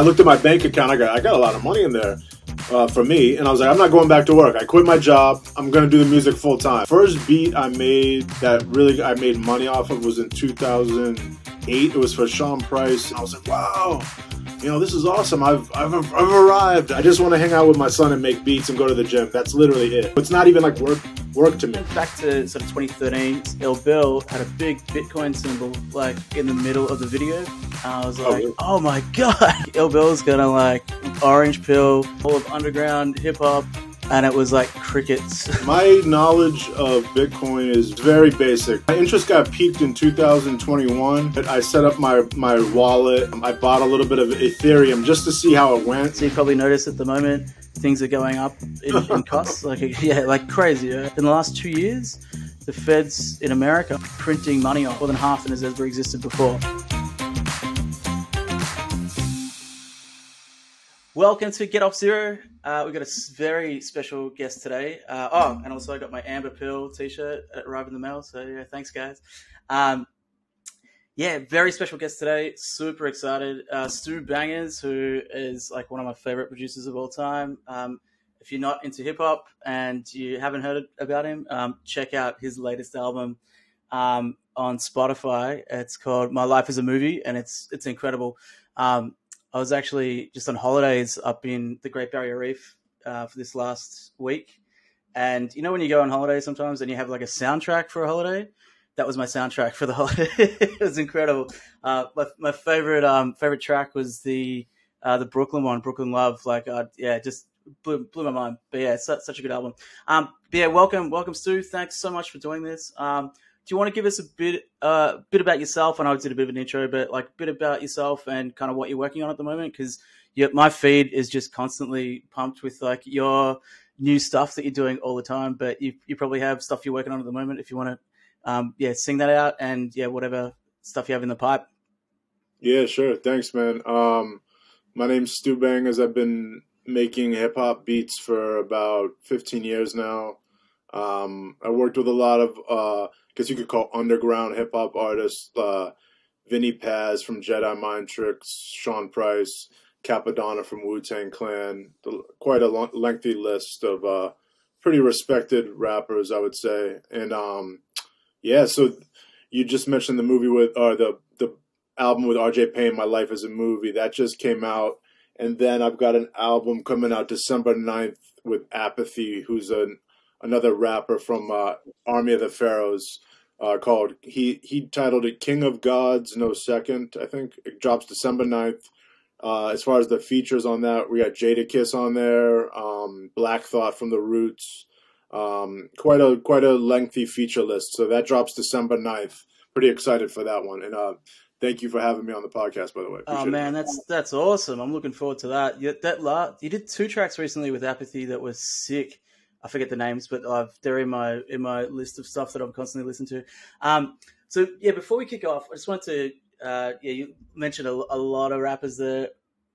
I looked at my bank account. I got a lot of money in there for me, and I was like, I'm not going back to work. I quit my job. I'm gonna do the music full time. First beat I made that really I made money off of was in 2008. It was for Sean Price, and I was like, wow. This is awesome. I've arrived. I just want to hang out with my son and make beats and go to the gym. That's literally it. It's not even like work to me. Back to sort of 2013, Il Bill had a big Bitcoin symbol like in the middle of the video. I was like, oh my God, Il Bill's gonna like orange pill, full of underground hip hop. And it was like crickets. My knowledge of Bitcoin is very basic. My interest got piqued in 2021. I set up my wallet. I bought a little bit of Ethereum just to see how it went. So you probably noticed at the moment things are going up in costs, like crazy. Yeah? In the last 2 years, the feds in America are printing money off more than half than has ever existed before. Welcome to Get Off Zero. We've got a very special guest today. And also I got my Amber Pill t-shirt arrived in the mail. So yeah, thanks guys. Very special guest today. Super excited. Stu Bangas, who is like one of my favorite producers of all time. If you're not into hip hop and you haven't heard about him, check out his latest album on Spotify. It's called My Life is a Movie, and it's incredible. I was actually just on holidays up in the Great Barrier Reef for this last week. And you know when you go on holiday sometimes and you have like a soundtrack for a holiday? That was my soundtrack for the holiday. It was incredible. My favorite track was the Brooklyn one, Brooklyn Love. Just blew my mind. But yeah, it's such a good album. Welcome Stu. Thanks so much for doing this. Do you want to give us a bit about yourself? I know I did a bit of an intro, but like a bit about yourself and kind of what you're working on at the moment, because my feed is just constantly pumped with like your new stuff that you're doing all the time. But you probably have stuff you're working on at the moment. If you want to, sing that out and whatever stuff you have in the pipe. Yeah, sure. Thanks, man. My name's Stu Bangas. I've been making hip hop beats for about 15 years now. I worked with a lot of, guess you could call underground hip hop artists, Vinnie Paz from Jedi Mind Tricks, Sean Price, Capadonna from Wu-Tang Clan, quite a lengthy list of, pretty respected rappers, I would say. And, so you just mentioned the movie the album with RJ Payne, My Life is a Movie, that just came out. And then I've got an album coming out December 9th with Apathy, who's another rapper from Army of the Pharaohs, called he titled it King of Gods No Second. I think it drops December 9th. As far as the features on that, we got Jadakiss on there, Black Thought from The Roots, quite a lengthy feature list. So that drops December 9th. Pretty excited for that one. And thank you for having me on the podcast, by the way. Appreciate it. That's awesome. I'm looking forward to that. You did 2 tracks recently with Apathy that was sick. I forget the names, but they're in my list of stuff that I'm constantly listening to. Before we kick off, I just wanted to you mentioned a lot of rappers there.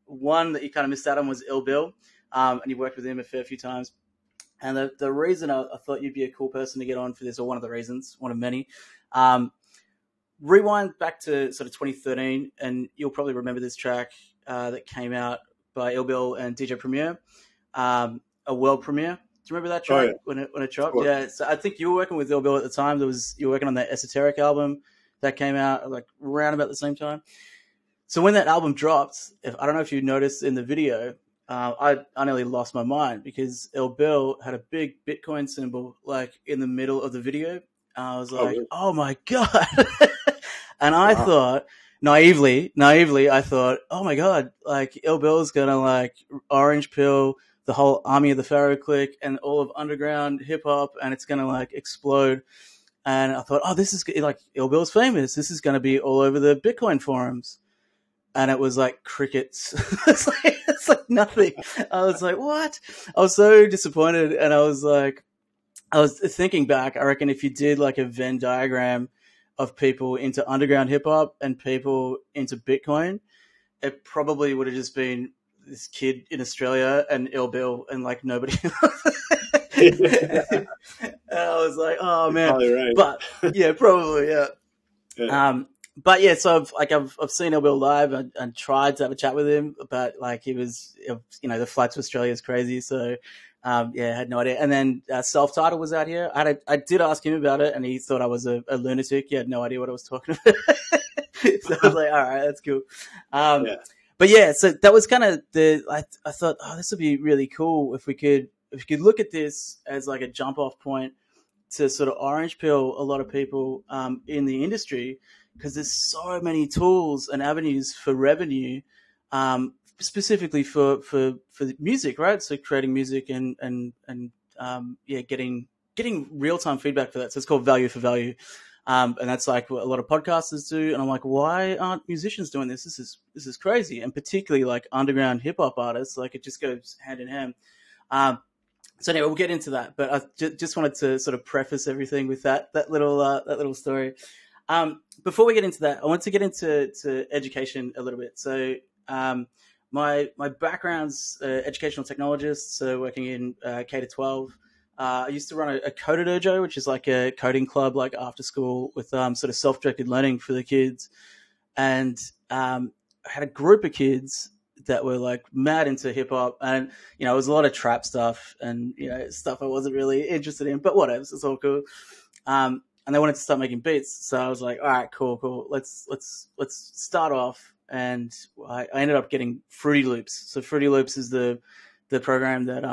One that you kind of missed out on was Il Bill, and you worked with him a fair few times. And the reason I thought you'd be a cool person to get on for this, or one of the reasons, one of many, rewind back to sort of 2013, and you'll probably remember this track that came out by Il Bill and DJ Premier, a world premiere. Do you remember that track when it dropped? Yeah, so I think you were working with Il Bill at the time. You were working on that Esoteric album that came out like around about the same time. So when that album dropped, I don't know if you noticed in the video, I nearly lost my mind because Il Bill had a big Bitcoin symbol like in the middle of the video. I was like, oh my God. And I thought, naively, I thought, oh my God, like Il Bill's going to like orange pill the whole Army of the Pharaoh clique and all of underground hip hop, and it's going to like explode. And I thought, this is like Il Bill's famous. This is going to be all over the Bitcoin forums. And it was like crickets. it's like nothing. I was like, what? I was so disappointed. And I was thinking back, I reckon if you did like a Venn diagram of people into underground hip hop and people into Bitcoin, it probably would have just been this kid in Australia and Il Bill and like nobody else. And I was like, oh man, right. But yeah, probably. Yeah. but yeah, so I've seen LBL live and tried to have a chat with him, but like he was, you know, the flight to Australia is crazy. So, yeah, I had no idea. And then Self-Titled was out here. I did ask him about it, and he thought I was a lunatic. He had no idea what I was talking about. So I was like, all right, that's cool. Yeah. But yeah, so that was kind of I thought, oh, this would be really cool if we could look at this as like a jump off point to sort of orange pill a lot of people in the industry, because there's so many tools and avenues for revenue, specifically for music, right? So creating music and yeah, getting real time feedback for that. So it's called value for value. And that's like what a lot of podcasters do. And I'm like, why aren't musicians doing this? This is crazy. And particularly like underground hip hop artists, like it just goes hand in hand. So anyway, we'll get into that. But I just wanted to sort of preface everything with that little story. Before we get into that, I want to get into education a little bit. So my background's educational technologist, so working in K-12. I used to run a coder dojo, which is like a coding club, like after school with sort of self-directed learning for the kids. And I had a group of kids that were like mad into hip hop, and you know, it was a lot of trap stuff and, you know, stuff I wasn't really interested in, but whatever, it's all cool. And they wanted to start making beats, so I was like, all right, cool. Let's start off. And I ended up getting Fruity Loops. So Fruity Loops is the program that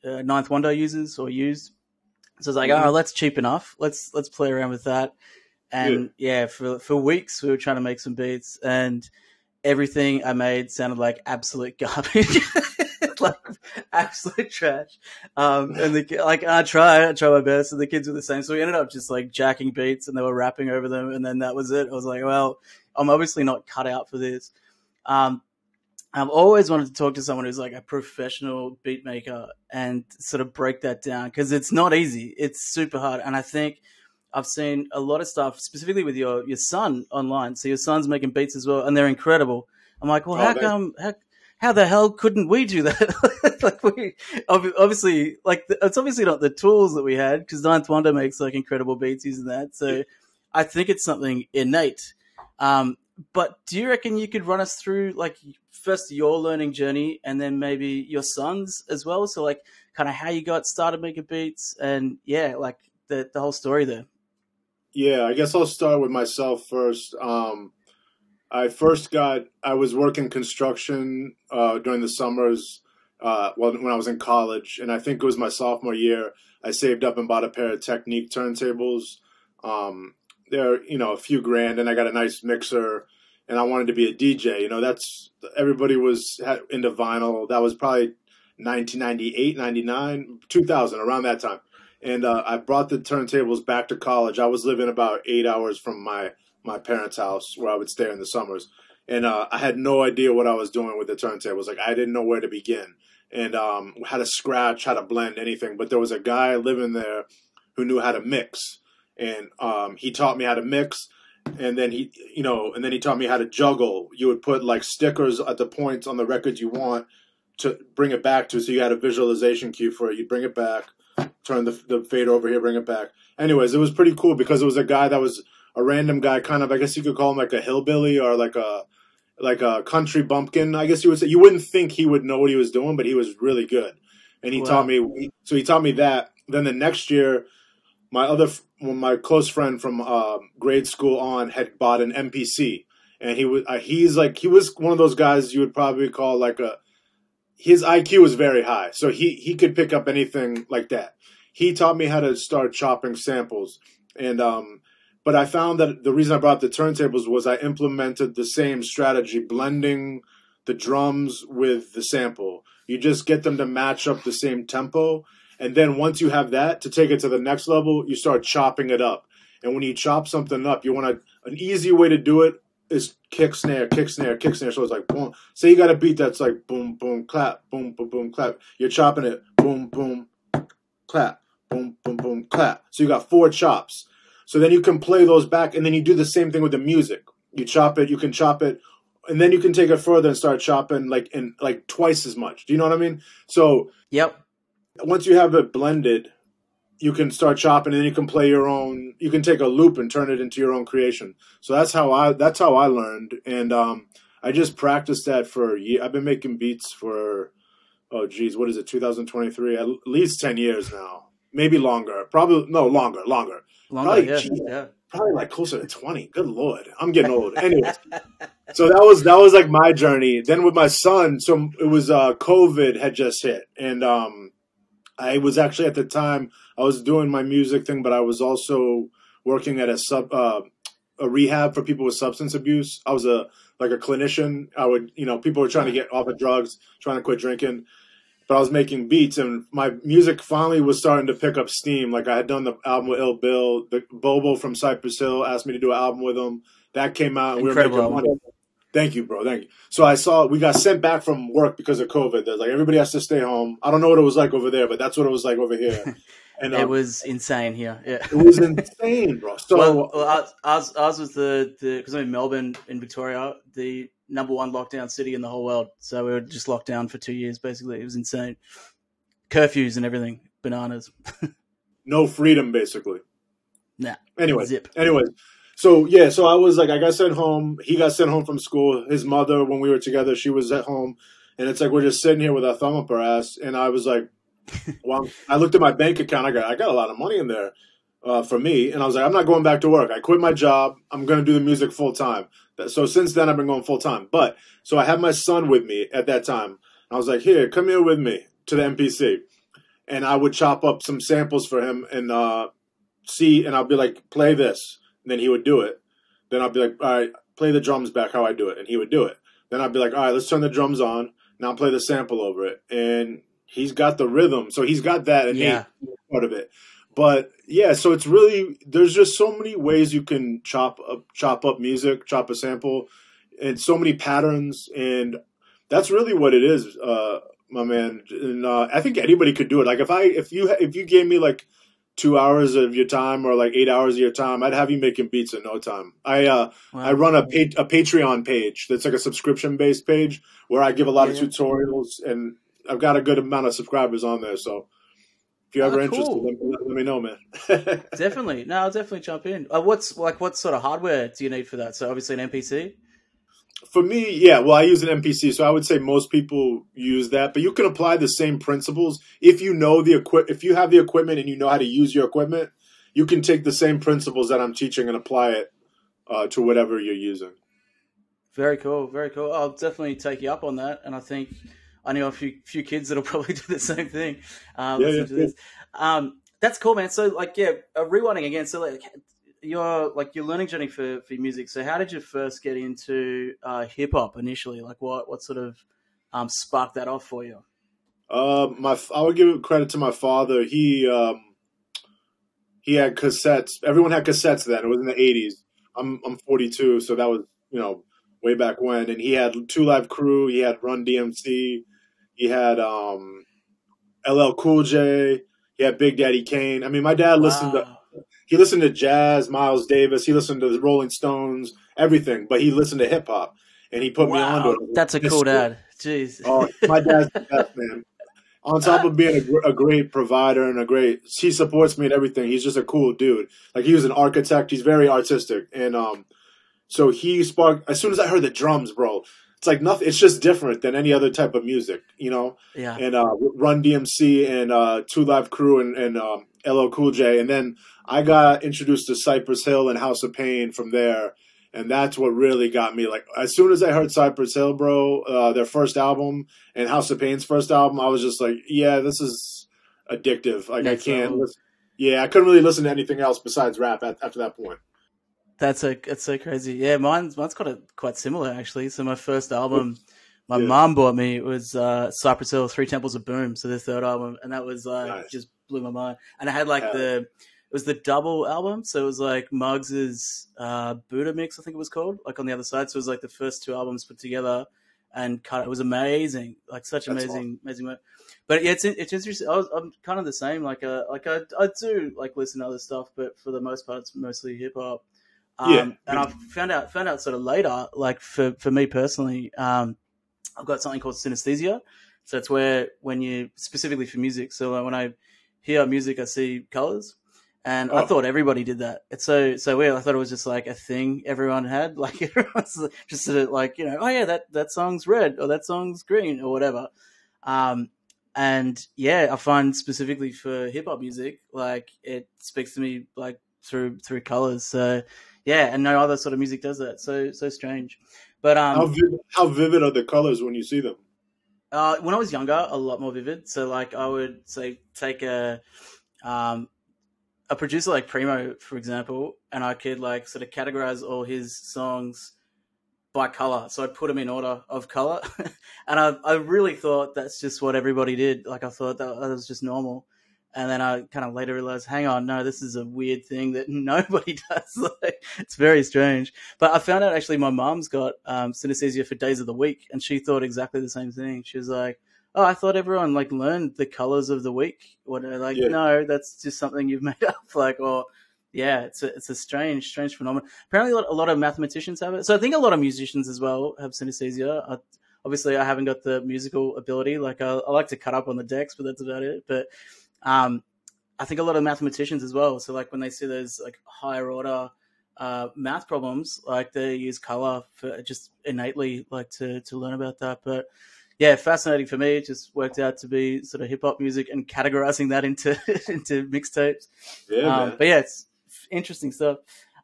Ninth Wonder uses or used. So I was like, oh, that's cheap enough. Let's play around with that. And yeah, for weeks we were trying to make some beats, and everything I made sounded like absolute garbage, like absolute trash. And I try my best, and the kids were the same. So we ended up just like jacking beats, and they were rapping over them, and then that was it. I was like, well, I'm obviously not cut out for this. I've always wanted to talk to someone who's like a professional beat maker and sort of break that down, because it's not easy. It's super hard. And I think I've seen a lot of stuff, specifically with your son online. So your son's making beats as well, and they're incredible. I'm like, well, how the hell couldn't we do that? Like we obviously, like it's obviously not the tools that we had, because Ninth Wonder makes like incredible beats using that. So I think it's something innate. But do you reckon you could run us through like first your learning journey, and then maybe your son's as well? So like kind of how you got started making beats, and yeah, like the whole story there. Yeah, I guess I'll start with myself first. I was working construction during the summers when I was in college, and I think it was my sophomore year. I saved up and bought a pair of Technique turntables. They're, you know, a few grand, and I got a nice mixer, and I wanted to be a DJ. You know, everybody was into vinyl. That was probably 1998, 99, 2000, around that time. And I brought the turntables back to college. I was living about 8 hours from my parents' house where I would stay in the summers. And I had no idea what I was doing with the turntables. Like, I didn't know where to begin. And how to scratch, how to blend, anything. But there was a guy living there who knew how to mix. And he taught me how to mix, and then he taught me how to juggle. You would put like stickers at the points on the records you want to bring it back to, so you had a visualization cue for it. You bring it back, turn the fader over here, bring it back. Anyways, it was pretty cool because it was a guy that was a random guy, kind of, I guess you could call him like a hillbilly or like a country bumpkin, I guess you would say. You wouldn't think he would know what he was doing, but he was really good. And he taught me, so he taught me that. Then the next year, my close friend from grade school on had bought an MPC, and he was one of those guys you would probably call like his IQ was very high, so he could pick up anything like that. He taught me how to start chopping samples, and but I found that the reason I brought the turntables was I implemented the same strategy, blending the drums with the sample. You just get them to match up the same tempo. And then once you have that, to take it to the next level, you start chopping it up. And when you chop something up, you want an easy way to do it is kick, snare, kick, snare, kick, snare. So it's like boom. Say you got a beat that's like boom, boom, clap, boom, boom, boom, clap. You're chopping it boom, boom, clap, boom, boom, boom, clap. So you got 4 chops. So then you can play those back, and then you do the same thing with the music. You chop it, you can chop it, and then you can take it further and start chopping like twice as much. Do you know what I mean? So yep. Once you have it blended, you can start chopping, and then you can play your own. You can take a loop and turn it into your own creation. So that's how I learned, and I just practiced that for a year. I've been making beats for, oh geez, what is it, 2023? At least 10 years now, maybe longer. Probably no longer. Probably, yeah. Probably like closer to 20. Good Lord, I'm getting old. Anyways, so that was like my journey. Then with my son, so it was COVID had just hit, and I was actually, at the time, I was doing my music thing, but I was also working at a rehab for people with substance abuse. I was a clinician. I would, people were trying to get off of drugs, trying to quit drinking, but I was making beats, and my music finally was starting to pick up steam. Like, I had done the album with Ill Bill. The Bobo from Cypress Hill asked me to do an album with him. That came out, and Incredible. We were making money. Thank you, bro. Thank you. So we got sent back from work because of COVID. They're like, everybody has to stay home. I don't know what it was like over there, but that's what it was like over here. And it was insane here. Yeah, it was insane, bro. So ours was because I'm in Melbourne, in Victoria, the #1 lockdown city in the whole world. So we were just locked down for 2 years, basically. It was insane. Curfews and everything, bananas. No freedom, basically. Nah. Anyway. Zip. So, yeah, so I was like, I got sent home. He got sent home from school. His mother, when we were together, she was at home. And it's like, we're just sitting here with our thumb up our ass. And I was like, well, I looked at my bank account. I got a lot of money in there for me. And I was like, I'm not going back to work. I quit my job. I'm going to do the music full time. So since then, I've been going full time. But so I had my son with me at that time. I was like, here, come here with me to the MPC. And I would chop up some samples for him and see. And I'll be like, play this. And then he would do it. Then I'll be like, all right, play the drums back how I do it. And he would do it. Then I'd be like, all right, let's turn the drums on. Now play the sample over it. And he's got the rhythm. So he's got that innate part of it. But yeah, so it's really, there's just so many ways you can chop up music, chop a sample, and so many patterns. And that's really what it is, my man. And I think anybody could do it. Like if you gave me like 2 hours of your time or like 8 hours of your time, I'd have you making beats in no time. I run a Patreon page that's like a subscription based page where I give a lot of tutorials, and I've got a good amount of subscribers on there. So if you're ever interested, let me know, man. Definitely. No, I'll definitely jump in. What sort of hardware do you need for that? So obviously an MPC? For me, yeah. Well, I use an MPC, so I would say most people use that. But you can apply the same principles if you know if you have the equipment and you know how to use your equipment. You can take the same principles that I'm teaching and apply it to whatever you're using. Very cool, very cool. I'll definitely take you up on that, and I think I know a few kids that'll probably do the same thing. To this. That's cool, man. So, rewinding again. So, your learning journey for music. So how did you first get into hip hop initially? Like what sort of sparked that off for you? I would give credit to my father. He had cassettes. Everyone had cassettes then. It was in the 80s. I'm 42, so that was, way back when. And he had 2 Live Crew, he had Run DMC, he had LL Cool J, he had Big Daddy Kane. I mean, my dad listened to jazz, Miles Davis. He listened to the Rolling Stones, everything. But he listened to hip hop, and he put me onto it. That's a cool dad. Jeez. Oh, my dad's the best, man. On top of being a great provider and he supports me and everything. He's just a cool dude. Like, he was an architect. He's very artistic, and so he sparked. As soon as I heard the drums, bro, it's like nothing. It's just different than any other type of music, Yeah. And Run DMC and 2 Live Crew and LL Cool J, and then I got introduced to Cypress Hill and House of Pain from there, and that's what really got me. Like, as soon as I heard Cypress Hill, bro, their first album, and House of Pain's first album, I was just like, yeah, this is addictive. Like, I can't listen. Yeah, I couldn't really listen to anything else besides rap after that point. That's so crazy. Yeah, mine's quite similar, actually. So my first album, my mom bought me, it was Cypress Hill, 3 Temples of Boom, so their third album, and that was just blew my mind. And I had it was the double album, so it was like Muggs's Buddha Mix, I think it was called, like on the other side. So it was like the first 2 albums put together and cut. It was amazing, like such amazing work. But yeah, it's interesting. I'm kind of the same. I do listen to other stuff, but for the most part, it's mostly hip hop. And I found out sort of later, like for me personally, I've got something called synesthesia. So it's when you specifically for music. So when I hear music, I see colors. And I thought everybody did that. It's so weird. I thought it was just like a thing everyone had. Like everyone's just sort of like, oh yeah, that song's red or that song's green or whatever. And yeah, I find specifically for hip hop music, like it speaks to me like through colors. So yeah, and no other sort of music does that. So strange. But how vivid are the colors when you see them? When I was younger, a lot more vivid. So like I would say take a producer like Primo, for example, and I could like sort of categorize all his songs by color. So I'd put them in order of color. And I really thought that's just what everybody did. Like I thought that was just normal. And then I kind of later realized, hang on, no, this is a weird thing that nobody does. Like, it's very strange. But I found out actually my mom's got synesthesia for days of the week, and she thought exactly the same thing. She was like, oh, I thought everyone like learned the colors of the week. No, that's just something you've made up. Like, or yeah, it's a strange phenomenon. Apparently, a lot of mathematicians have it. So I think a lot of musicians as well have synesthesia. Obviously, I haven't got the musical ability. Like, I like to cut up on the decks, but that's about it. But I think a lot of mathematicians as well. So like when they see those like higher order math problems, like they use color for just innately like to learn about that. But yeah, fascinating for me. It just worked out to be sort of hip hop music and categorizing that into into mixtapes. Yeah, but yeah, it's interesting stuff.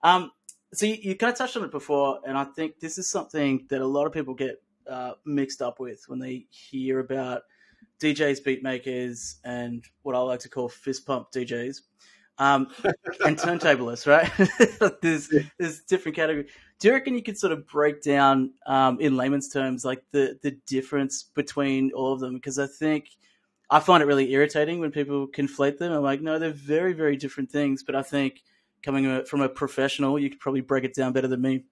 So you kind of touched on it before, and I think this is something that a lot of people get mixed up with when they hear about DJs, beat makers, and what I like to call fist pump DJs, and turntablists, right? there's different categories. Do you reckon you could sort of break down in layman's terms like the difference between all of them? Because I find it really irritating when people conflate them. I'm like, no, they're very, very different things. But I think coming from a professional, you could probably break it down better than me.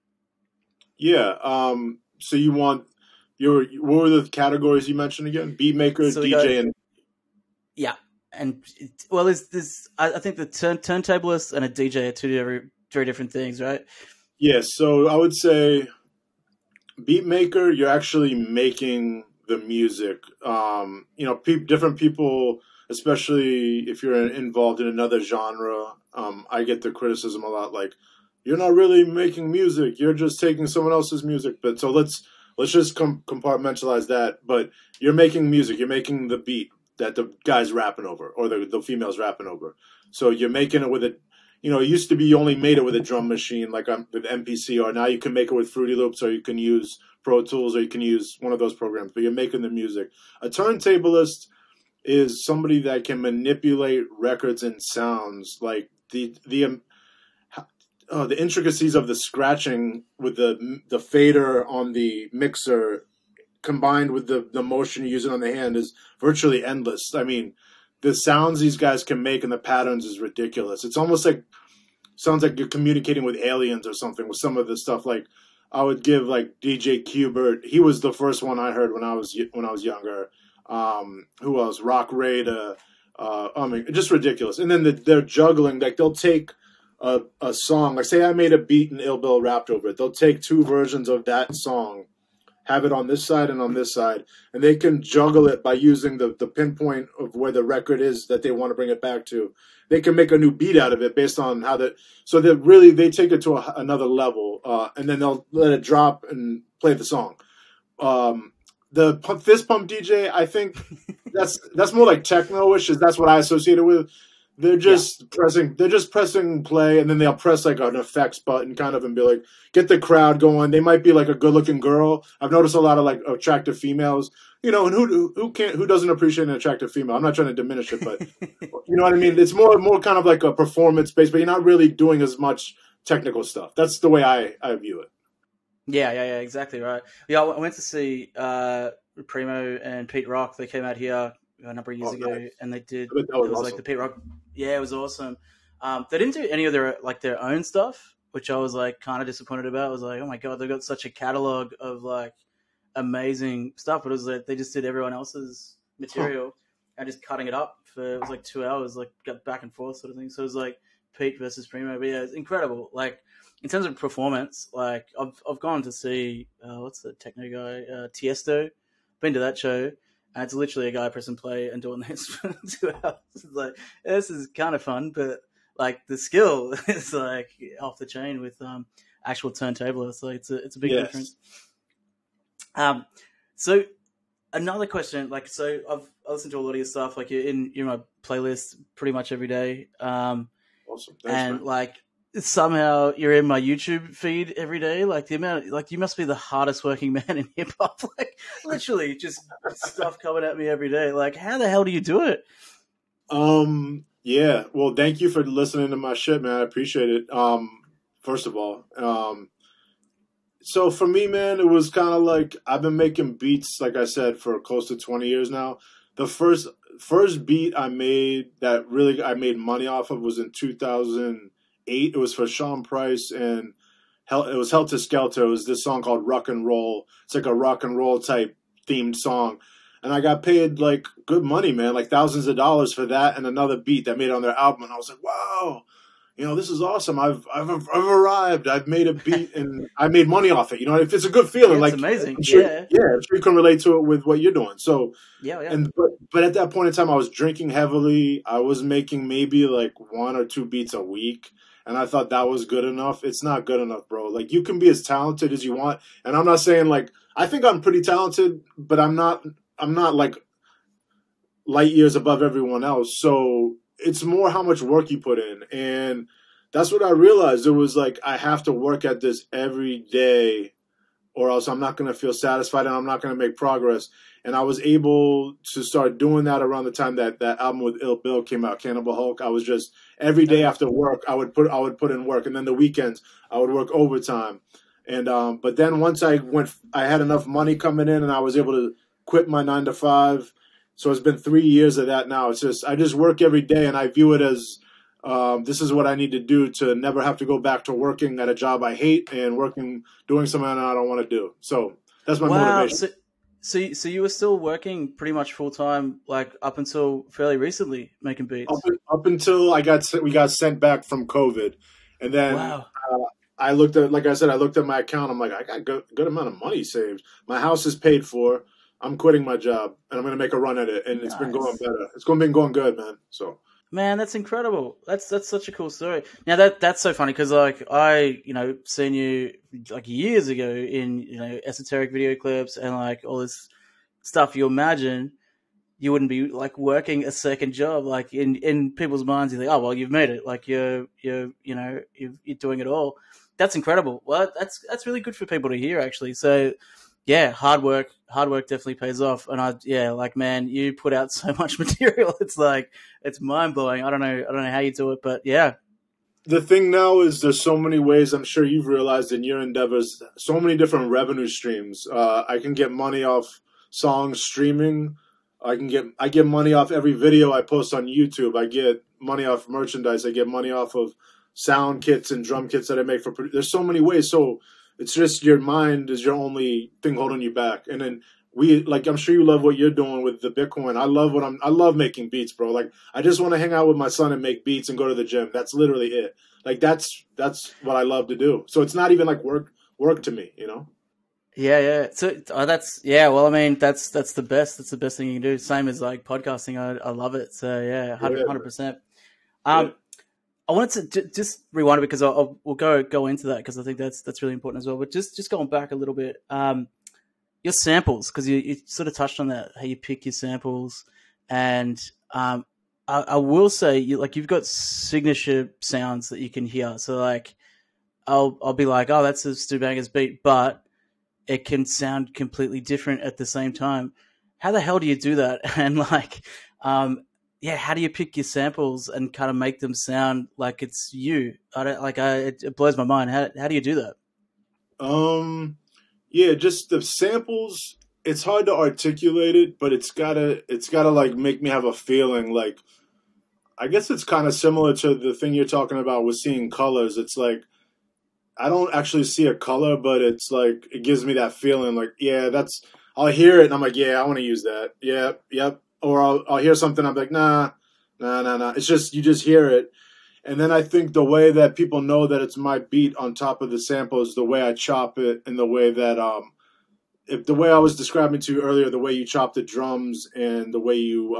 Yeah. So you want what were the categories you mentioned again? Beat maker, DJ, and yeah. And well, I think the turntablist and a DJ are two very different things, right? Yeah. So I would say beat maker, you're actually making the music. Different people, especially if you're involved in another genre, I get the criticism a lot, like you're not really making music, you're just taking someone else's music. But so let's just compartmentalize that. But you're making music, you're making the beat that the guy's rapping over or the female's rapping over. So you're making it with it. It used to be you only made it with a drum machine, like with MPC, or now you can make it with Fruity Loops, or you can use Pro Tools, or you can use one of those programs, but you're making the music. A turntablist is somebody that can manipulate records and sounds, like the intricacies of the scratching with the fader on the mixer combined with the motion you're using on the hand is virtually endless. I mean, the sounds these guys can make and the patterns is ridiculous. It's almost sounds like you're communicating with aliens or something with some of the stuff. Like I would give like DJ Qbert. He was the first one I heard when I was younger. Who else? Rock Rada. Just ridiculous. And then they're juggling. Like they'll take a song. Like say I made a beat and Ill Bill rapped over it. They'll take two versions of that song, have it on this side and on this side, and they can juggle it by using the pinpoint of where the record is that they want to bring it back to. They can make a new beat out of it based on how that. So that really they take it to another level, and then they'll let it drop and play the song. The fist pump DJ, I think that's more like techno-ish. That's what I associate it with. They're just pressing play, and then they'll press like an effects button kind of and be like, get the crowd going. They might be like a good looking girl. I've noticed a lot of like attractive females, and who doesn't appreciate an attractive female? I'm not trying to diminish it, but you know what I mean? It's more kind of like a performance based, but you're not really doing as much technical stuff. That's the way I view it. Yeah, exactly right. Yeah, I went to see Primo and Pete Rock. They came out here a number of years ago, nice. And they did. It was awesome. Like the Pete Rock. Yeah, it was awesome. They didn't do any of their own stuff, which I was like kind of disappointed about. I was like, oh my god, they've got such a catalog of like amazing stuff, but it was like they just did everyone else's material and just cutting it up for it was like 2 hours, like got back and forth sort of thing. So it was like Pete versus Primo, but yeah, it's incredible. Like in terms of performance, like I've gone to see what's the techno guy, Tiesto. Been to that show. And it's literally a guy pressing play and doing this for 2 hours. It's like, this is kind of fun, but like the skill is like off the chain with actual turntable. So it's a big difference. So another question, like, so I listened to a lot of your stuff, like you're in my playlist pretty much every day. Awesome. Thanks, and man. like somehow you're in my YouTube feed every day. Like the amount, like you must be the hardest working man in hip hop. Like literally just stuff coming at me every day. Like how the hell do you do it? Yeah. Well, thank you for listening to my shit, man. I appreciate it. First of all, so for me, man, it was kind of like I've been making beats, like I said, for close to 20 years now. The first beat I made that really I made money off of was in 2008. It was for Sean Price, and it was Helter Skelter. It was this song called Rock and Roll. It's like a rock and roll type themed song. And I got paid like good money, man, like thousands of dollars for that and another beat that made on their album. And I was like, wow. This is awesome. I've arrived. I've made a beat and I made money off it. If it's a good feeling, it's like amazing. I'm sure, yeah, I'm sure you can relate to it with what you're doing. So yeah. But at that point in time, I was drinking heavily. I was making maybe like 1 or 2 beats a week, and I thought that was good enough. It's not good enough, bro. Like you can be as talented as you want, and I'm not saying like I think I'm pretty talented, but I'm not like light years above everyone else. So it's more how much work you put in. And that's what I realized. It was like, I have to work at this every day or else I'm not going to feel satisfied and I'm not going to make progress. And I was able to start doing that around the time that album with Ill Bill came out, Cannibal Hulk. I was just every day after work, I would put in work. And then the weekends I would work overtime. And, but then once I had enough money coming in and I was able to quit my 9 to 5. So it's been 3 years of that now. It's just, I just work every day and I view it as, this is what I need to do to never have to go back to working at a job I hate and doing something I don't want to do. So that's my motivation. So you were still working pretty much full time, like up until fairly recently, making beats. Up until we got sent back from COVID, and then I looked at my account. I'm like, I got good amount of money saved. My house is paid for. I'm quitting my job and I'm going to make a run at it. And it's been going better. It's been going good, man. So. Man, that's incredible. That's such a cool story. Now that's so funny because like I, seen you like years ago in, esoteric video clips and like all this stuff. You imagine you wouldn't be like working a second job. Like in people's minds, you think, oh, well, you've made it. Like you're doing it all. That's incredible. Well, that's really good for people to hear actually. So yeah, hard work definitely pays off. And man, you put out so much material. It's like, it's mind blowing. I don't know how you do it, but yeah. The thing now is there's so many ways, I'm sure you've realized in your endeavors, so many different revenue streams. I can get money off songs streaming. I get money off every video I post on YouTube. I get money off merchandise. I get money off of sound kits and drum kits that I make there's so many ways. So it's just your mind is your only thing holding you back. And then I'm sure you love what you're doing with the Bitcoin. I love making beats, bro. Like I just want to hang out with my son and make beats and go to the gym. That's literally it. Like that's what I love to do. So it's not even like work to me, Yeah. So well, I mean, that's the best. That's the best thing you can do. Same as like podcasting. I love it. So yeah, 100%. I wanted to just rewind it because we'll go into that because I think that's really important as well. But just going back a little bit, your samples, because you sort of touched on that, how you pick your samples, and I will say you've got signature sounds that you can hear. So like I'll be like, oh, that's a Stu Bangas beat, but it can sound completely different at the same time. How the hell do you do that? And like how do you pick your samples and kind of make them sound like it's you? It blows my mind. How do you do that? Yeah, just the samples. It's hard to articulate it, but it's gotta like make me have a feeling. Like, I guess it's kind of similar to the thing you're talking about with seeing colors. It's like I don't actually see a color, but it's like it gives me that feeling. Like, yeah, I'll hear it and I'm like, yeah, I want to use that. Yeah, yep. Or I'll hear something, I'm like, nah. It's just, you just hear it. And then I think the way that people know that it's my beat on top of the sample is the way I chop it and the way that if the way I was describing to you earlier, the way you chop the drums and the way you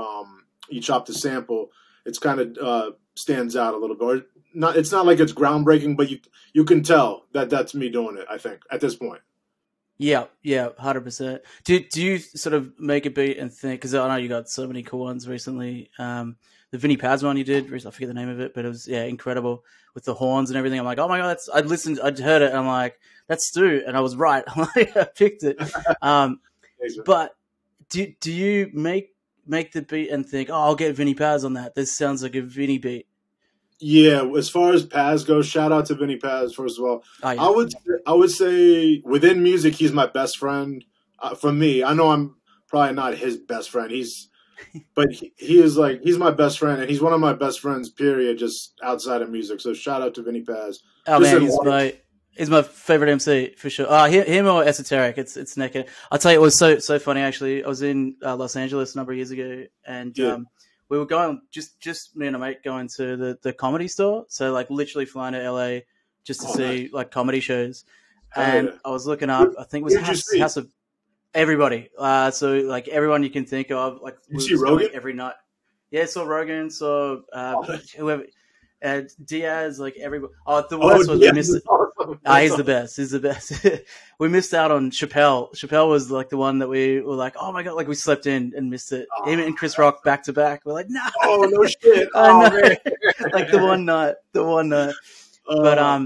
chop the sample, it's kind of stands out a little bit. Or not, it's not like it's groundbreaking, but you can tell that that's me doing it. I think at this point. Yeah, 100%. Do you sort of make a beat and think? Because I know you got so many cool ones recently. The Vinnie Paz one you did, I forget the name of it, but it was incredible with the horns and everything. I'm like, oh my god, I'd heard it, and I'm like, that's Stu, and I was right. I picked it. But do you make the beat and think, oh, I'll get Vinnie Paz on that? This sounds like a Vinnie beat. Yeah, as far as Paz goes, shout out to Vinnie Paz first of all. Oh, yeah. I would say within music, he's my best friend. For me, I know I'm probably not his best friend. But he is like, he's my best friend, and he's one of my best friends, period, just outside of music. So shout out to Vinnie Paz. Oh man, he's my favorite MC for sure. Him or Esoteric, it's naked. I'll tell you, it was so funny actually. I was in Los Angeles a number of years ago, and we were going, just me and a mate going to the comedy store. So like literally flying to LA just to see like comedy shows. And I was looking up, I think it was House of everybody. So like everyone you can think of. Like you see Rogan every night. Yeah, saw Rogan, saw whoever. Diaz, like everybody. Oh, the worst was we missed it. Awesome. He's the best. He's the best. We missed out on Chappelle. Chappelle was like the one that we were like, oh my god, like we slept in and missed it. Him and Chris Rock back to back. We're like, no. Oh no shit. I know. Like the one night. But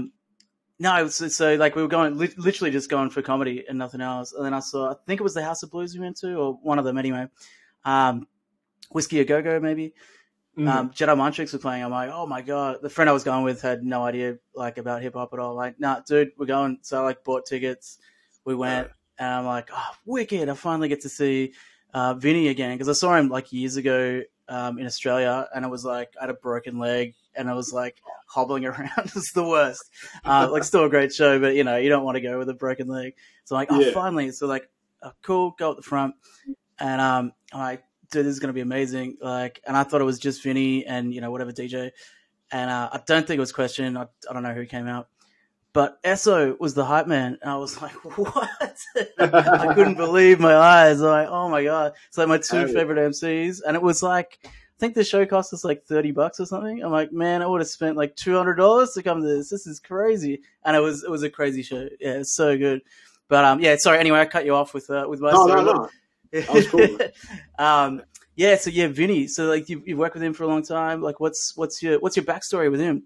no, so like we were going literally just going for comedy and nothing else. And then I think it was the House of Blues we went to, or one of them anyway. Whiskey A Go Go maybe. Jedi Mind Tricks were playing. I'm like, oh my god. The friend I was going with had no idea like about hip hop at all. Like, nah, dude, we're going. So I like bought tickets. We went, and I'm like, oh, wicked! I finally get to see Vinny again, because I saw him like years ago in Australia, and it was like I had a broken leg, and I was like hobbling around. It's the worst. Like still a great show, but you know you don't want to go with a broken leg. So I'm like, finally. So like, cool, go at the front, and I'm like, dude, this is going to be amazing. Like, and I thought it was just Vinny and, you know, whatever DJ. And I don't think it was Question. I don't know who came out. But Esso was the hype man. And I was like, what? I couldn't believe my eyes. I'm like, oh my God. It's like my two favorite MCs. And it was like, I think the show cost us like $30 or something. I'm like, man, I would have spent like $200 to come to this. This is crazy. And it was a crazy show. Yeah, it's so good. But sorry. Anyway, I cut you off with my story. No. That was cool. Vinny. So like you've worked with him for a long time. Like what's your backstory with him?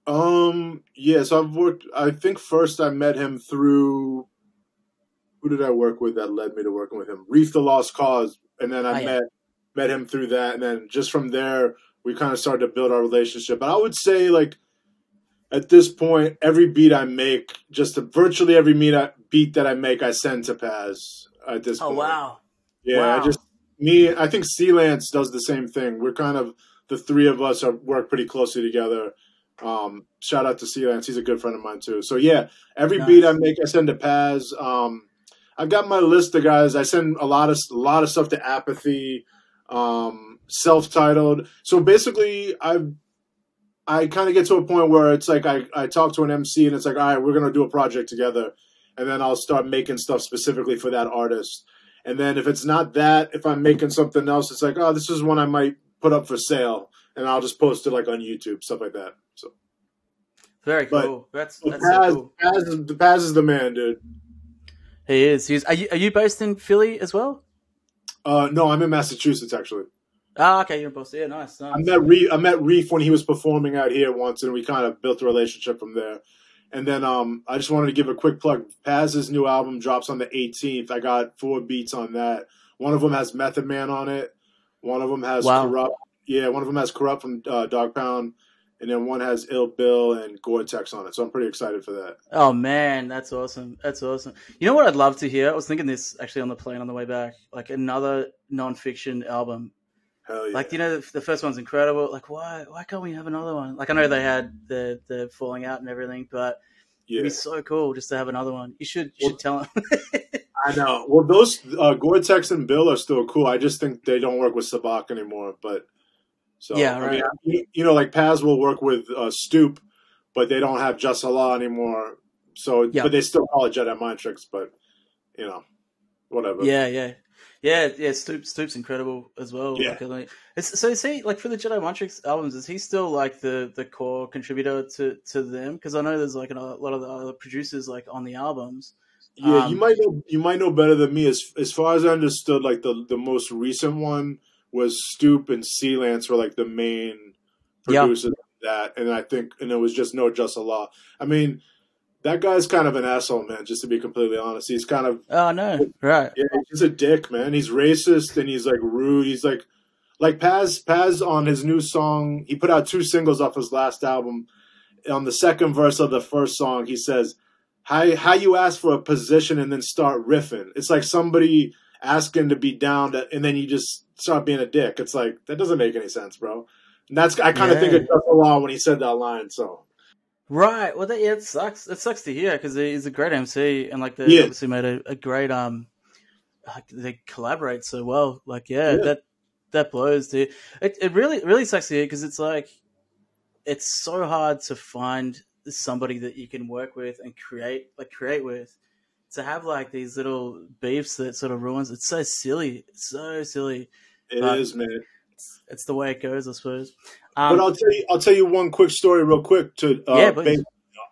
So I've worked. I think first I met him through. Who did I work with that led me to working with him? Reef the Lost Cause, and then I met him through that, and then just from there we kind of started to build our relationship. But I would say like at this point, every beat I make, virtually every beat that I make, I send to Paz. At this point. Oh wow. Yeah, wow. I think C-Lance does the same thing. We're kind of, the three of us work pretty closely together. Shout out to C-Lance. He's a good friend of mine too. So yeah, every beat I make, I send to Paz. I've got my list of guys. I send a lot of stuff to Apathy, self-titled. So basically I kind of get to a point where it's like I talk to an MC and it's like, all right, we're going to do a project together. And then I'll start making stuff specifically for that artist. And then if it's not that, if I'm making something else, it's like, oh, this is one I might put up for sale, and I'll just post it like on YouTube, stuff like that. So very cool. That's Paz, so cool. Paz is the man, dude. He is. Are you based in Philly as well? No, I'm in Massachusetts actually. Okay, you're in Boston. Yeah, nice. I met Reef when he was performing out here once, and we kind of built a relationship from there. And then I just wanted to give a quick plug. Paz's new album drops on the 18th. I got 4 beats on that. One of them has Method Man on it. One of them has Corrupt. Yeah, one of them has Corrupt from Dog Pound. And then one has Ill Bill and Gore-Tex on it. So I'm pretty excited for that. Oh, man, that's awesome. That's awesome. You know what I'd love to hear? I was thinking this actually on the plane on the way back. Like another non-fiction album. Hell yeah. Like, you know, the first one's incredible. Like, why can't we have another one? Like, I know they had the falling out and everything, but it'd be so cool just to have another one. You should tell them. I know. Well, those Gore-Tex and Bill are still cool. I just think they don't work with Sabak anymore. But so yeah, right. I mean, you know, like Paz will work with Stoop, but they don't have Just Allah anymore. So, but they still call it Jedi Mind Tricks. But you know. whatever. Yeah. Stoop's incredible as well. Yeah. Like, so is he, like, for the Jedi Matrix albums? Is he still like the core contributor to them? Because I know there's like a lot of the other producers like on the albums. Yeah, you might know better than me. As far as I understood, like the most recent one was Stoop and Sealance were like the main producers of that, and it was just No Just Allah. I mean, that guy's kind of an asshole, man. Just to be completely honest, he's kind of right. Yeah, he's a dick, man. He's racist and he's like rude. He's like Paz on his new song. He put out 2 singles off his last album. On the second verse of the first song, he says, How you ask for a position and then start riffing? It's like somebody asking to be down, and then you just start being a dick. It's like, that doesn't make any sense, bro. And I kind of think of Just Allah when he said that line. So right, well, it sucks. It sucks to hear because he's a great MC, and like they obviously made a great like they collaborate so well. Like that blows, dude. It really sucks to hear because it's like it's so hard to find somebody that you can work with and create with, to have like these little beefs that sort of ruins. It's so silly. It's so silly. It is, man. It's the way it goes, I suppose. But I'll tell you one quick story real quick to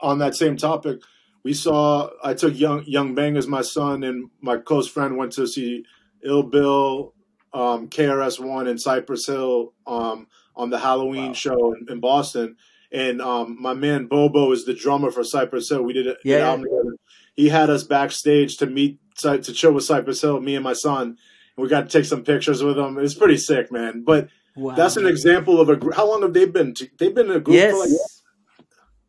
on that same topic. I took young Bangas, my son, and my close friend went to see Ill Bill, KRS-One in Cypress Hill on the Halloween show in Boston. And my man Bobo is the drummer for Cypress Hill. We did an album together. He had us backstage to chill with Cypress Hill, me and my son. And we got to take some pictures with him. It was pretty sick, man. But that's an example of how long have they been? They've been in a group for like...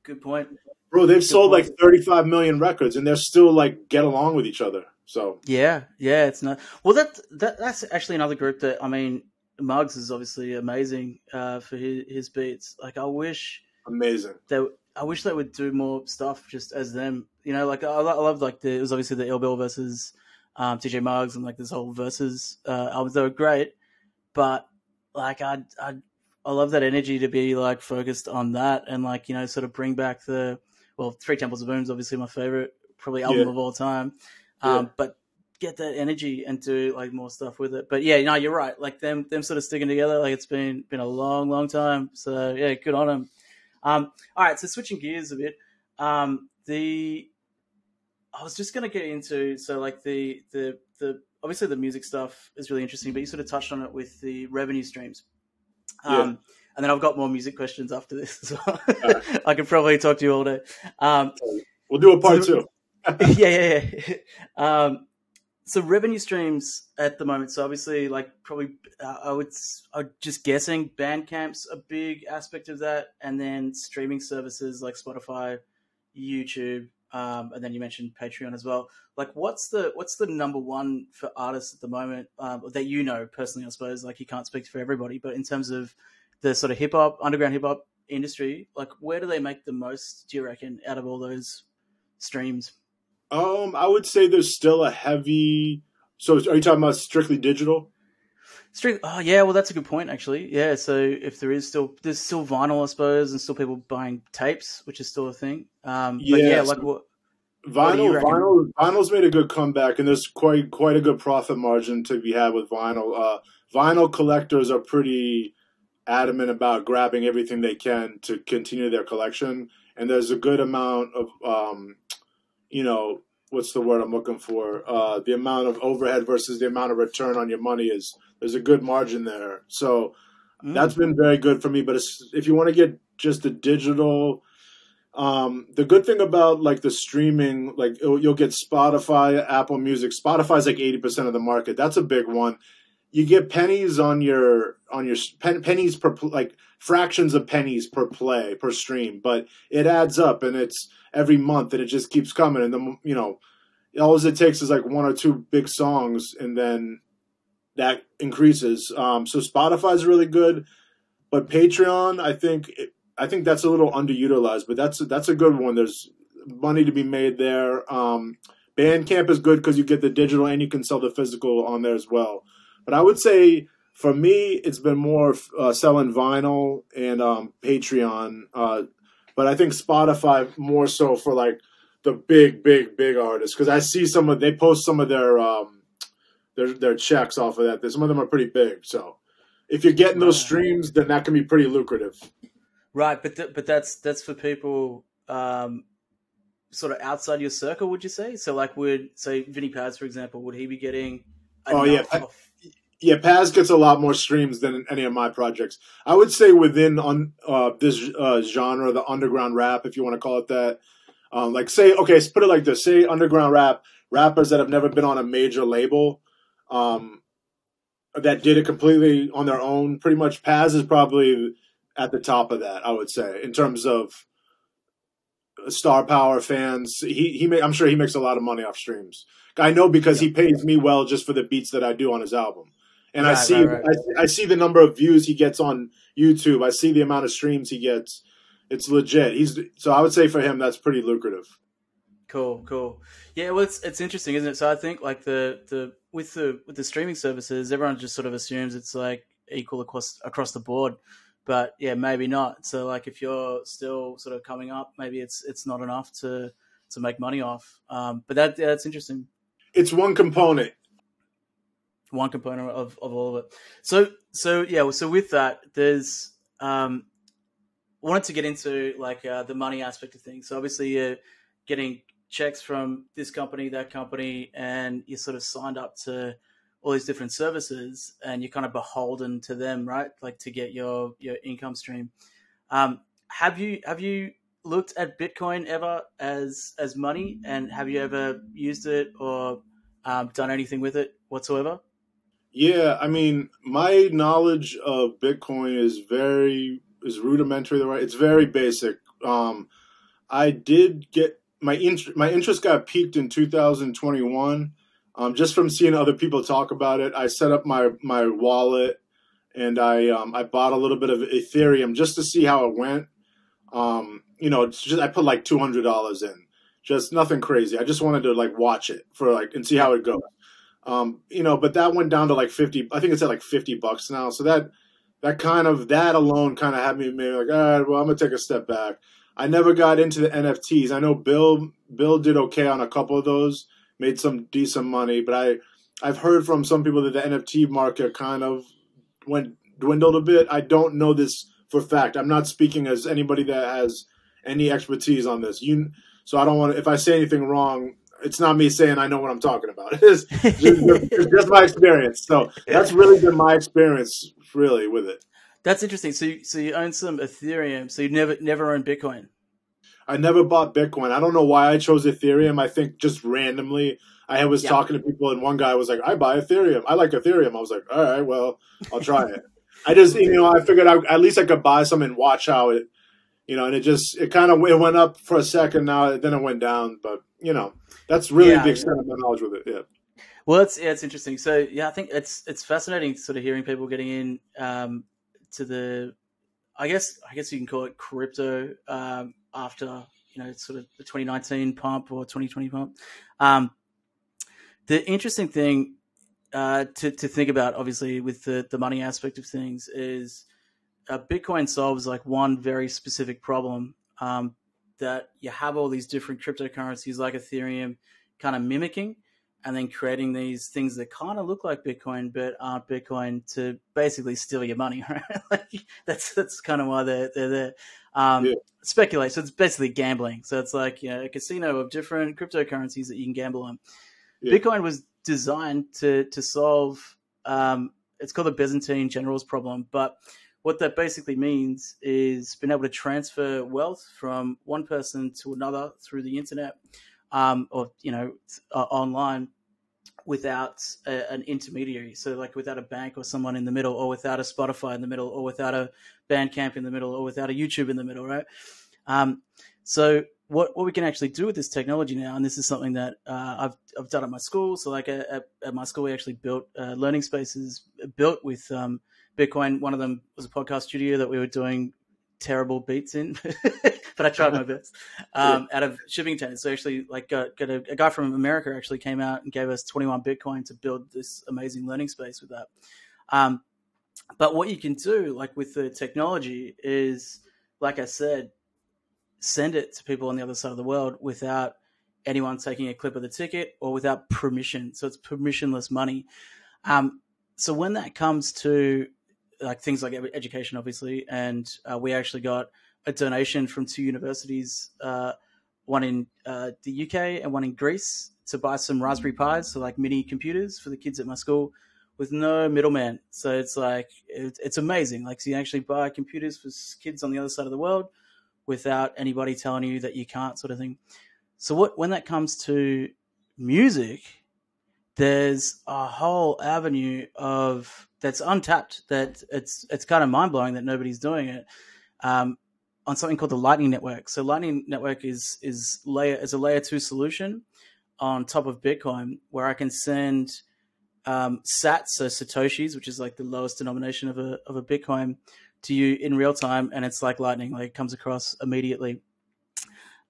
Good point. Bro, they've sold like 35 million records, and they're still like get along with each other. So yeah, it's not. Well, that's actually another group that, I mean, Muggs is obviously amazing for his beats. Like, I wish they would do more stuff just as them. You know, like I love like it was obviously the Ill Bill versus TJ Muggs and like this whole versus albums. They were great, but like I love that energy to be like focused on that and like, you know, sort of bring back Three Temples of Boom is obviously my favorite probably album of all time. But get that energy and do like more stuff with it. But yeah, no, you're right. Like them sort of sticking together. Like it's been a long time. So yeah, good on them. All right. So switching gears a bit, I was just going to get into, so like the obviously the music stuff is really interesting, but you sort of touched on it with the revenue streams. And then I've got more music questions after this as well. I could probably talk to you all day. We'll do a part 2. Yeah. So revenue streams at the moment. So obviously, like probably, I'm just guessing Bandcamp's a big aspect of that, and then streaming services like Spotify, YouTube, and then you mentioned Patreon as well. Like, what's the number one for artists at the moment that you know personally? I suppose like you can't speak for everybody, but in terms of the sort of underground hip hop industry, like where do they make the most, do you reckon, out of all those streams? I would say there's still a heavy. So are you talking about strictly digital? Oh yeah, well that's a good point actually. Yeah, so if there's still vinyl, I suppose, and still people buying tapes, which is still a thing. Vinyl's made a good comeback, and there's quite a good profit margin to be had with vinyl. Vinyl collectors are pretty adamant about grabbing everything they can to continue their collection, and there's a good amount of what's the word I'm looking for? The amount of overhead versus the amount of return on your money there's a good margin there. So that's been very good for me. But if you want to get just the digital, the good thing about like the streaming, like you'll get Spotify, Apple Music. Spotify's like 80% of the market. That's a big one. You get pennies on your pennies per, like fractions of pennies per play, per stream, but it adds up and it's every month and it just keeps coming. And then, all it takes is like one or two big songs and then that increases. So Spotify's really good, but Patreon, I think that's a little underutilized, but that's a good one. There's money to be made there. Bandcamp is good because you get the digital and you can sell the physical on there as well. But I would say for me, it's been more selling vinyl and Patreon. But I think Spotify more so for like the big artists, because I see they post some of their their checks off of that. Some of them are pretty big. So if you're getting those streams, then that can be pretty lucrative. Right, but that's for people sort of outside your circle, would you say? So like, would say Vinnie Paz, for example, would he be getting? Yeah, Paz gets a lot more streams than any of my projects. I would say within this genre, the underground rap, if you want to call it that. Like say, okay, let's put it like this: say underground rappers that have never been on a major label, that did it completely on their own. Pretty much, Paz is probably at the top of that, I would say, in terms of star power, fans. I'm sure he makes a lot of money off streams. I know because he pays me well just for the beats that I do on his album. And I see the number of views he gets on YouTube. I see the amount of streams he gets. It's legit. So I would say for him that's pretty lucrative. Cool. Yeah, well, it's interesting, isn't it? So I think like the with the streaming services, everyone just sort of assumes it's like equal across the board, but yeah, maybe not. So like if you're still sort of coming up, maybe it's not enough to make money off. But that's interesting. It's one component. One component of all of it. So yeah. So with that, there's wanted to get into like the money aspect of things. So obviously you're getting checks from this company, that company, and you're sort of signed up to all these different services, and you're kind of beholden to them, right? Like to get your income stream. Have you looked at Bitcoin ever as money, and have you ever used it or done anything with it whatsoever? Yeah, I mean, my knowledge of Bitcoin is rudimentary. Right? It's very basic. I did get my interest got piqued in 2021, just from seeing other people talk about it. I set up my wallet, and I bought a little bit of Ethereum just to see how it went. I put like $200 in, just nothing crazy. I just wanted to like watch it and see how it goes. But that went down to like 50. I think it's at like $50 now. So that alone kind of had me maybe like, all right, well, I'm gonna take a step back. I never got into the NFTs. I know Bill did okay on a couple of those, made some decent money, but I've heard from some people that the NFT market kind of dwindled a bit. I don't know this for fact. I'm not speaking as anybody that has any expertise on this. So I don't want to. If I say anything wrong, it's not me saying I know what I'm talking about. It's just my experience. So that's really been my experience, really, with it. That's interesting. So you own some Ethereum. So you never owned Bitcoin. I never bought Bitcoin. I don't know why I chose Ethereum. I think just randomly. I was talking to people, and one guy was like, "I buy Ethereum. I like Ethereum." I was like, "All right, well, I'll try it." I just, I figured at least I could buy some and watch how it, and it went up for a second. Now then it went down, but that's really the extent of my knowledge with it. Yeah. Well, it's interesting. So yeah, I think it's fascinating sort of hearing people getting in to the, I guess you can call it crypto after sort of the 2019 pump or 2020 pump. The interesting thing to think about, obviously, with the money aspect of things is Bitcoin solves like one very specific problem, that you have all these different cryptocurrencies like Ethereum kind of mimicking and then creating these things that kind of look like Bitcoin but aren't Bitcoin to basically steal your money, right? Like that's kind of why they're there. Speculate. So it's basically gambling. So it's like a casino of different cryptocurrencies that you can gamble on. Yeah. Bitcoin was designed to solve it's called the Byzantine generals problem, but what that basically means is being able to transfer wealth from one person to another through the internet, or online, without an intermediary. So like without a bank or someone in the middle, or without a Spotify in the middle, or without a Bandcamp in the middle, or without a YouTube in the middle, right? So what we can actually do with this technology now, and this is something that I've done at my school. So like at my school, we actually built learning spaces built with Bitcoin. One of them was a podcast studio that we were doing terrible beats in, but I tried my best, out of shipping containers. So actually, like, a guy from America actually came out and gave us 21 Bitcoin to build this amazing learning space with that. But what you can do, like with the technology, is, like I said, send it to people on the other side of the world without anyone taking a clip of the ticket or without permission. So it's permissionless money. So when that comes to like things like education, obviously, and we actually got a donation from 2 universities, one in the UK and one in Greece, to buy some Raspberry Pis, so like mini computers for the kids at my school, with no middleman. So it's like it's amazing. Like, so you actually buy computers for kids on the other side of the world without anybody telling you that you can't, sort of thing. So when that comes to music, there's a whole avenue that's untapped, that it's kind of mind blowing that nobody's doing it, on something called the Lightning Network. So Lightning Network is a layer 2 solution on top of Bitcoin, where I can send sats, so satoshis, which is like the lowest denomination of a Bitcoin, to you in real time, and it's like lightning, like it comes across immediately.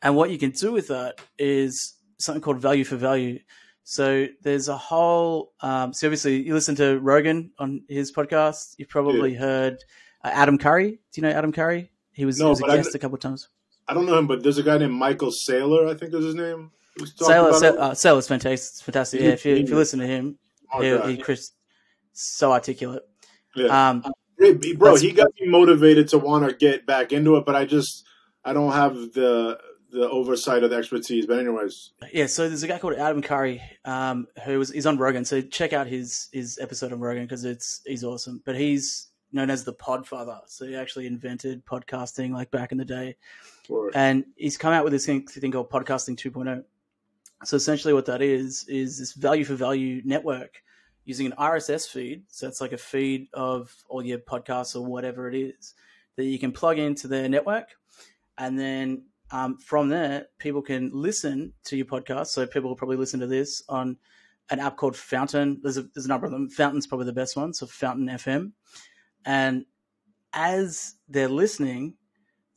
And what you can do with that is something called value for value. So there's a whole so obviously you listen to Rogan on his podcast. You've probably heard Adam Curry. Do you know Adam Curry? He was a guest a couple of times. I don't know him, but there's a guy named Michael Saylor, I think is his name. Saylor's fantastic. It's fantastic. Yeah, if you listen to him, he's so articulate. Yeah. Bro, he got me motivated to want to get back into it, but I don't have the oversight of the expertise. But anyways, yeah. So there's a guy called Adam Curry, he's on Rogan. So check out his episode on Rogan, because he's awesome. But he's known as the Podfather. So he actually invented podcasting like back in the day, and he's come out with this thing called Podcasting 2.0. So essentially, what that is this value for value network using an RSS feed. So it's like a feed of all your podcasts or whatever it is that you can plug into their network, and then from there, people can listen to your podcast. So people will probably listen to this on an app called Fountain. There's a number of them. Fountain's probably the best one, so Fountain FM. And as they're listening,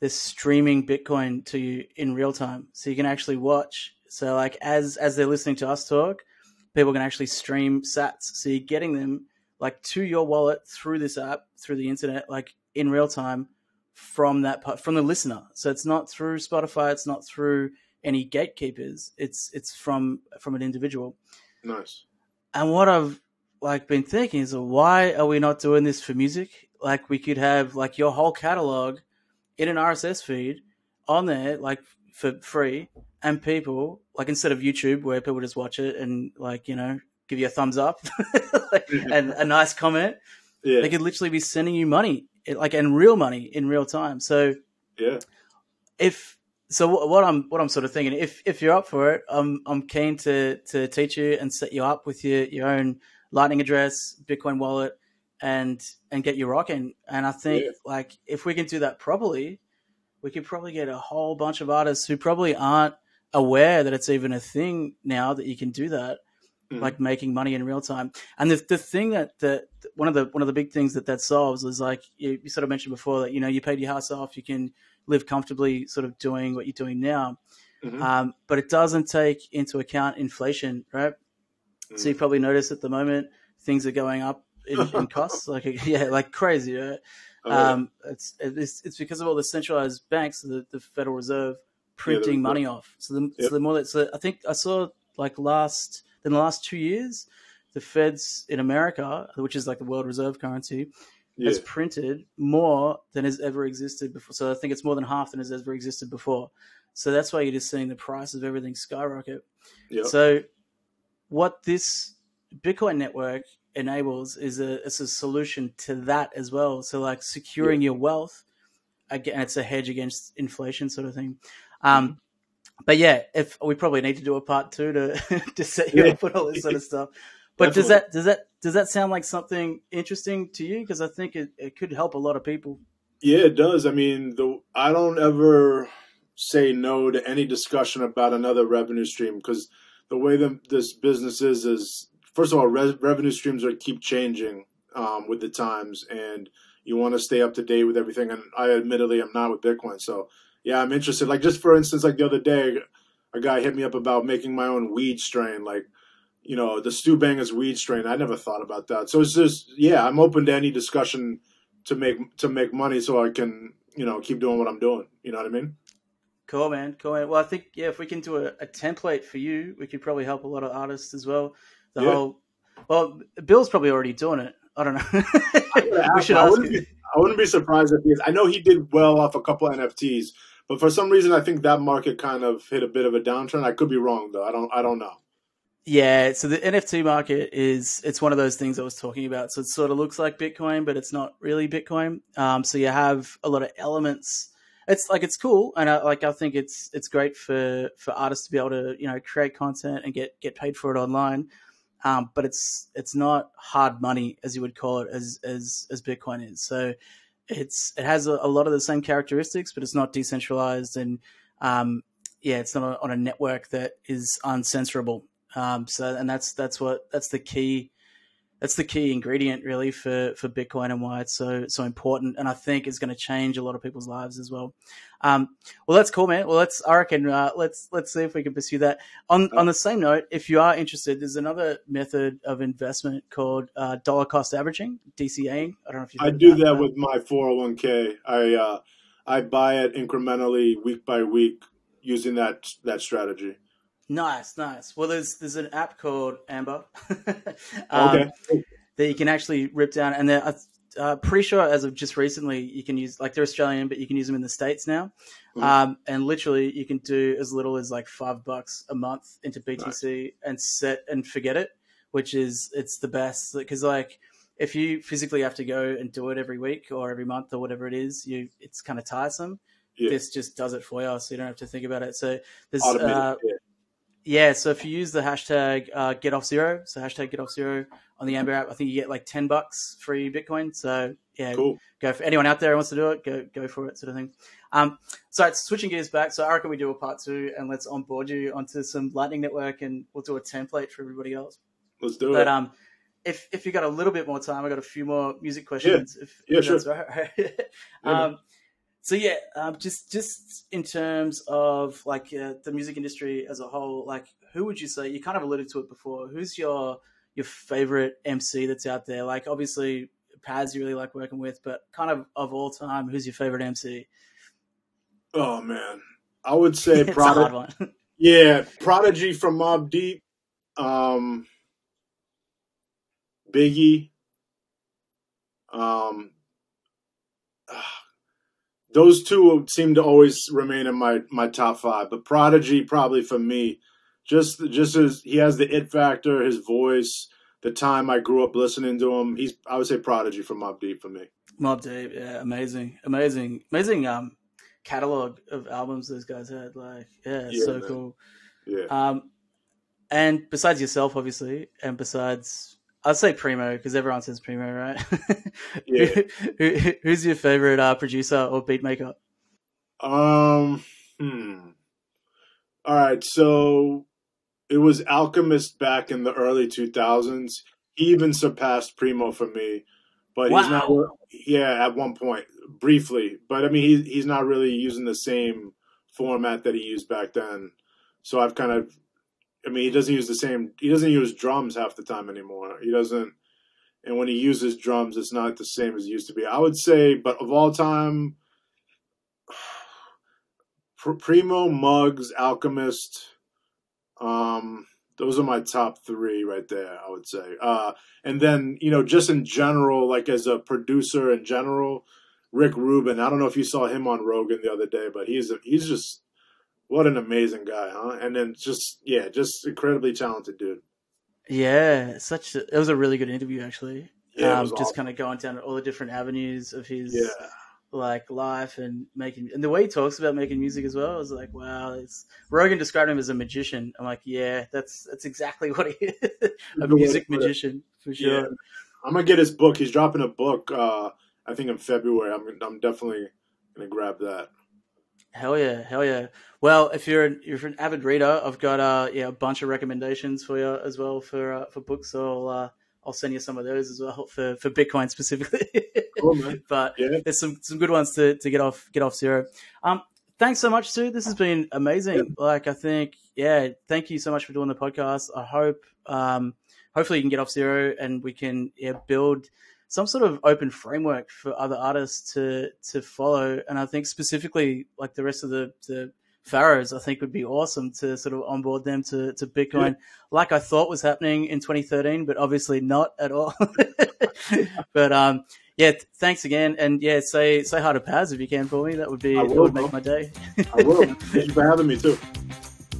they're streaming Bitcoin to you in real time. So you can actually watch. So like as they're listening to us talk, people can actually stream sats. So you're getting them like to your wallet through this app, through the internet, like in real time, from the listener. So it's not through Spotify, it's not through any gatekeepers. It's from an individual. Nice. And what I've like been thinking is, why are we not doing this for music? Like, we could have like your whole catalog in an RSS feed on there, like for free, and people, like, instead of YouTube where people just watch it and like, you know, give you a thumbs up and a nice comment, they could literally be sending you money, like, and real money in real time. So what I'm sort of thinking, if you're up for it, I'm keen to teach you and set you up with your own Lightning address, Bitcoin wallet, and get you rocking. And I think like if we can do that properly, we could probably get a whole bunch of artists who probably aren't aware that it's even a thing now that you can do that, like making money in real time. And the thing that one of the big things that solves is, like you sort of mentioned before, that, you know, you paid your house off, you can live comfortably sort of doing what you're doing now. But it doesn't take into account inflation, right? So you probably notice at the moment things are going up in costs, like crazy, right? It's because of all the centralized banks, the Federal Reserve, printing money off. So the more that, so I think I saw like in the last 2 years, the Feds in America, which is like the world reserve currency, has printed more than has ever existed before. So I think it's more than half than has ever existed before. So that's why you're just seeing the price of everything skyrocket. So what this Bitcoin network enables is a solution to that as well. So like securing your wealth, again, it's a hedge against inflation sort of thing. But yeah, if we probably need to do a part 2 to set you up with all this sort of stuff. But does that sound like something interesting to you? Because I think it could help a lot of people. Yeah, it does. I mean, I don't ever say no to any discussion about another revenue stream, because the way this business is first of all, revenue streams keep changing with the times, and you want to stay up to date with everything. And I admittedly am not with Bitcoin, so yeah, I'm interested. Like, just for instance, like the other day, a guy hit me up about making my own weed strain, like, you know, the Stu Bangas weed strain. I never thought about that. So it's just, I'm open to any discussion to make money, so I can, you know, keep doing what I'm doing. You know what I mean? Cool, man. Cool, man. Well, I think, yeah, if we can do a template for you, we could probably help a lot of artists as well. Well, Bill's probably already doing it. I don't know. We should ask him. I wouldn't be surprised if he is. I know he did well off a couple of NFTs, but for some reason, I think that market kind of hit a bit of a downturn. I could be wrong, though. I don't know. Yeah, so the NFT market it's one of those things I was talking about. So it sort of looks like Bitcoin, but it's not really Bitcoin. So you have a lot of elements. It's cool, and I think it's great for artists to be able to create content and get paid for it online. But it's not hard money as you would call it as Bitcoin is. So it has a lot of the same characteristics, but it's not decentralized, and it's not on a network that is uncensorable. That's the key. That's the key ingredient really for Bitcoin and why it's so important. And I think it's going to change a lot of people's lives as well. Well, that's cool, man. Well, let's see if we can pursue that. On the same note, if you are interested, there's another method of investment called dollar cost averaging, DCAing. I don't know if I do that with my 401k. I buy it incrementally week by week using that strategy. Nice. Well, there's an app called Amber that you can actually rip down, and they're pretty sure as of just recently you can use, like, they're Australian, but you can use them in the States now. And literally you can do as little as like $5 a month into BTC and set and forget it, it's the best, because like if you physically have to go and do it every week or every month or whatever it is, it's kind of tiresome. Yeah. This just does it for you, so you don't have to think about it. So there's so if you use the hashtag #GetOffZero, so hashtag #GetOffZero on the Amber app, I think you get like $10 free Bitcoin. So yeah, cool. Go for anyone out there who wants to do it, go for it, sort of thing. So it's switching gears back. So I reckon we do a part 2 and let's onboard you onto some Lightning Network, and we'll do a template for everybody else. Let's do it. But if you got a little bit more time, I got a few more music questions. Yeah, sure. That's right. So yeah, just in terms of like the music industry as a whole, like who would you say, you kind of alluded to it before, who's your favorite MC that's out there? Like obviously Paz you really like working with, but kind of all time, who's your favorite MC? Oh man, I would say It's a hard one. Yeah, Prodigy from Mobb Deep, Biggie, those two seem to always remain in my top 5, but Prodigy probably for me, just as he has the it factor, his voice, the time I grew up listening to him. I would say Prodigy from Mobb Deep for me. Mobb Deep, yeah, amazing catalog of albums those guys had. Like, so man. Cool. Yeah. And besides yourself, obviously, and besides, I'd say Primo, because everyone says Primo, right? Yeah. Who's your favorite producer or beat maker? All right, so it was Alchemist back in the early 2000s. He even surpassed Primo for me, but He's not. Yeah, at one point, briefly, but I mean, he's not really using the same format that he used back then. So I've kind of. I mean, he doesn't use drums half the time anymore. He doesn't, and when he uses drums, it's not the same as it used to be. I would say, but of all time, Primo, Muggs, Alchemist, those are my top 3 right there, I would say. And then, just in general, like as a producer in general, Rick Rubin, I don't know if you saw him on Rogan the other day, but he's just, what an amazing guy, huh? And then just incredibly talented dude. Yeah, it was a really good interview, actually. Yeah, just awesome. Kind of going down all the different avenues of his like life and the way he talks about making music as well. I was like, wow, Rogan described him as a magician. I'm like, yeah, that's exactly what he is. A music magician for sure. Yeah. I'm gonna get his book. He's dropping a book, I think in February. I'm definitely gonna grab that. Hell yeah. Well, if you're an avid reader, I've got a bunch of recommendations for you as well for books. So I'll send you some of those as well for Bitcoin specifically. Cool, man. But there's some good ones to get off zero. Thanks so much, Stu. This has been amazing. Yeah. Like, I think, thank you so much for doing the podcast. I hope hopefully you can get off zero and we can build some sort of open framework for other artists to follow. And I think specifically like the rest of the Pharaohs, I think would be awesome to sort of onboard them to Bitcoin, like I thought was happening in 2013, but obviously not at all. But yeah, thanks again, and yeah, say hi to Paz if you can for me. That would make my day. I will. Thank you for having me too.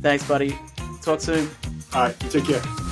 Thanks, buddy. Talk soon. All right, you take care.